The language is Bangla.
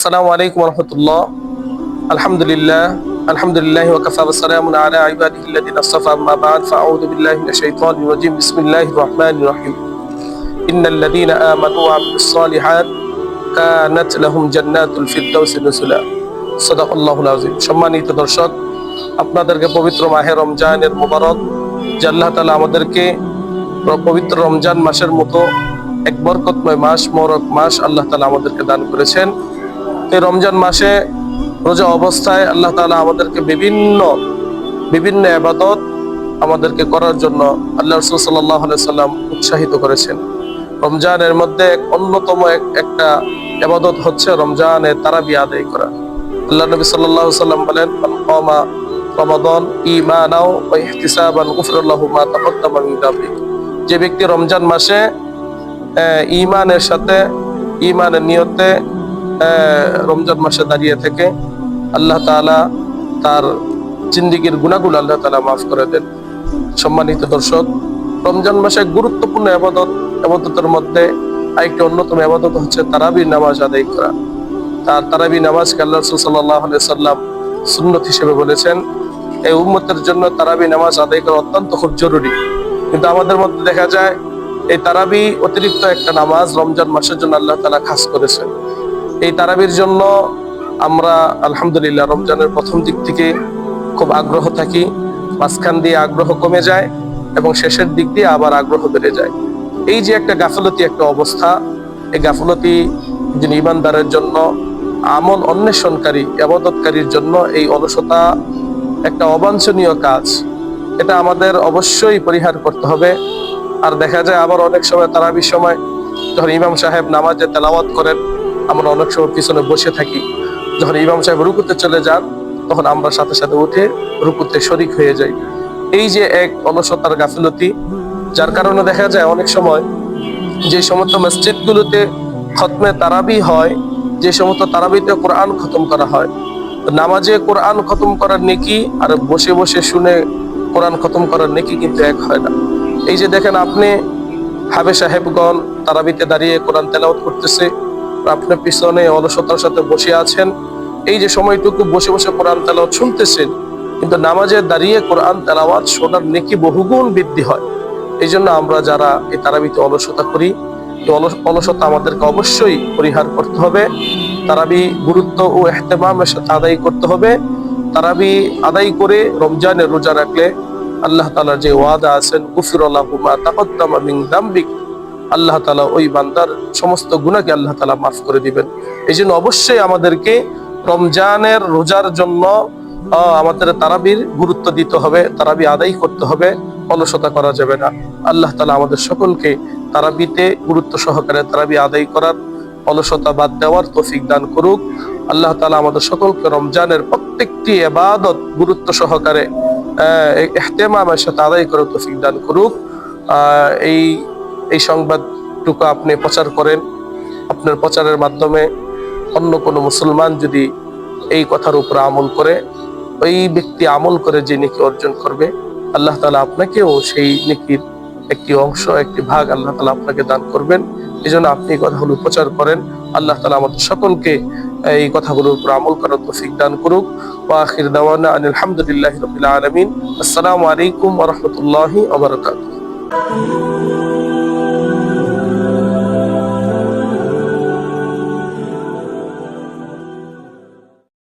আসসালামু আলাইকুম ওয়া রাহমাতুল্লাহ। আলহামদুলিল্লাহ ওয়া কাফা ওয়া সালামুন আলা ইবাদিহিল্লাযিনা আসতাফা, আম্মা বা'দ, ফাআউযু বিল্লাহি মিনাশ শাইতানির রাজীম। বিসমিল্লাহির রাহমানির রাহিম। ইন্নাল্লাযিনা আমানু ওয়া আমিলুস সালিহাত কানাত লাহুম জান্নাতুল ফিরদাউসি নুজুলা। সাদাকাল্লাহুল আযীম। সম্মানিত দর্শক, আপনাদেরকে পবিত্র মাহে রমজানের মোবারক, যে আল্লাহ তাআলা আমাদেরকে পবিত্র রমজান মাসের মতো এক বরকতময় মাস, মোবারক মাস আল্লাহ তাআলা আমাদেরকে দান করেছেন। এই রমজান মাসে রোজা অবস্থায় আল্লাহ তাআলা আমাদেরকে বিভিন্ন ইবাদত আমাদেরকে করার জন্য আল্লাহ রাসূল সাল্লাল্লাহু আলাইহি সাল্লাম উৎসাহিত করেছেন। রমজানের মধ্যে অন্যতম একটা ইবাদত হচ্ছে রমজানের তারাবি আদায় করা। আল্লাহ নবী সাল্লাল্লাহু আলাইহি সাল্লাম বলেন, মান কামা রমাদান ঈমানাও ওয়া ইহতিসাবান গুফিরা লাহু মা তাকাদ্দামা মিন যামবি। যে ব্যক্তি রমজান মাসে ঈমানের সাথে, ঈমানের নিয়তে রমজান মাসে দাঁড়িয়ে থেকে আল্লাহ তাআলা তার জিন্দেগীর গুনাহগুলো আল্লাহ তাআলা মাফ করে দেন। সম্মানিত দর্শক, রমজান মাসে গুরুত্বপূর্ণ ইবাদতের মধ্যে আরেকটি অন্যতম ইবাদত হচ্ছে তারাবির নামাজ আদায় করা। তারাবি নামাজকে আল্লাহ রাসূল সাল্লাল্লাহু আলাইহি সাল্লাম সুন্নত হিসেবে বলেছেন। এই উম্মতের জন্য তারাবি নামাজ আদায় করা অত্যন্ত খুব জরুরি। কিন্তু আমাদের মধ্যে দেখা যায় এই তারাবি অতিরিক্ত একটা নামাজ রমজান মাসের জন্য আল্লাহ তাআলা খাস করেছেন। এই তারাবির জন্য আমরা আলহামদুলিল্লাহ রমজানের প্রথম দিক থেকে খুব আগ্রহ থাকি, মাঝখান দিয়ে আগ্রহ কমে যায় এবং শেষের দিক দিয়ে আবার আগ্রহ বেড়ে যায়। এই যে একটা গাফলতি একটা অবস্থা, এই গাফলতি যিনি ঈমানদারের জন্য, আমল অন্বেষণকারী, ইবাদতকারীর জন্য এই অলসতা একটা অবাঞ্ছনীয় কাজ। এটা আমাদের অবশ্যই পরিহার করতে হবে। আর দেখা যায় আবার অনেক সময় তারাবির সময় যখন ইমাম সাহেব নামাজে তেলাওয়াত করেন, আমরা অনেক সময় পিছনে বসে থাকি। যখন ইমাম সাহেব রুকুতে চলে যান, তখন আমরা সাথে সাথে উঠে রুকুতে শরীক হয়ে যাই। এই যে এক অলসতার গাফিলতি, যার কারণে দেখা যায় অনেক সময় যে সমস্ত মসজিদগুলোতে খতমে তারাবি হয়, যে সমস্ত তারাবিতে কোরআন খতম করা হয়, নামাজে কোরআন খতম করার নেকি আর বসে বসে শুনে কোরআন খতম করার নেকি কিন্তু এক হয় না। এই যে দেখেন, আপনি হাবে সাহেবগণ তারাবিতে দাঁড়িয়ে কোরআন তেলাওয়াত করতেছে, আপনি পিছনে অলসতার সাথে বসে আছেন। এই যে সময়টুকু বসে বসে কোরআন তেলাওয়াত শুনতেছেন, কিন্তু নামাজে দাঁড়িয়ে কোরআন তেলাওয়াত শোনার নেকি বহুগুণ বৃদ্ধি হয়। এই জন্য আমরা যারা এই তারাবিতে অলসতা করি, এই অলসতা আমাদেরকে অবশ্যই পরিহার করতে হবে। তারাবি গুরুত্ব ও ইহতিমামের সাথে আদায় করতে হবে। তারাবি আদায় করে রমজানের রোজা রাখলে আল্লাহ তাআলার যে ওয়াদা আছেন, গুফিরা লাহু মা তাকাদ্দামা মিন যামবিক, আল্লাহ তাআলা ওই বান্দার সমস্ত গুনাহকে আল্লাহ তাআলা মাফ করে দিবেন। এই জন্য অবশ্যই আমাদেরকে রমজানের রোজার জন্য আমাদের তারাবির গুরুত্ব দিতে হবে, তারাবি আদায় করতে হবে, অলসতা করা যাবে না। আল্লাহ তাআলা আমাদের সকলকে তারাবিতে গুরুত্ব সহকারে তারাবি আদায় করার, অলসতা বাদ দেওয়ার তৌফিক দান করুক। আল্লাহ তাআলা আমাদের সকলকে রমজানের প্রত্যেকটি ইবাদত গুরুত্ব সহকারে ইহতিমামের সাথে আদায় করার তৌফিক দান করুক। এই সংবাদটুকু আপনি প্রচার করেন। আপনার প্রচারের মাধ্যমে অন্য কোনো মুসলমান যদি এই কথার উপর আমল করে, ওই ব্যক্তি আমল করে যে নেকি অর্জন করবে, আল্লাহ তাআলা আপনাকেও সেই নেকির একটি অংশ, একটি ভাগ আল্লাহ তাআলা আপনাকে দান করবেন। এই জন্য আপনি এই কথাগুলো প্রচার করেন। আল্লাহ তাআলা আমাদের সকলকে এই কথাগুলোর উপর আমল করার তৌফিক দান করুক। ওয়া আখির দাওয়ানা আনিল হামদুলিল্লাহি রাব্বিল আলামিন। আসসালামু আলাইকুম ওয়া রাহমাতুল্লাহি ওয়া বারাকাতুহু।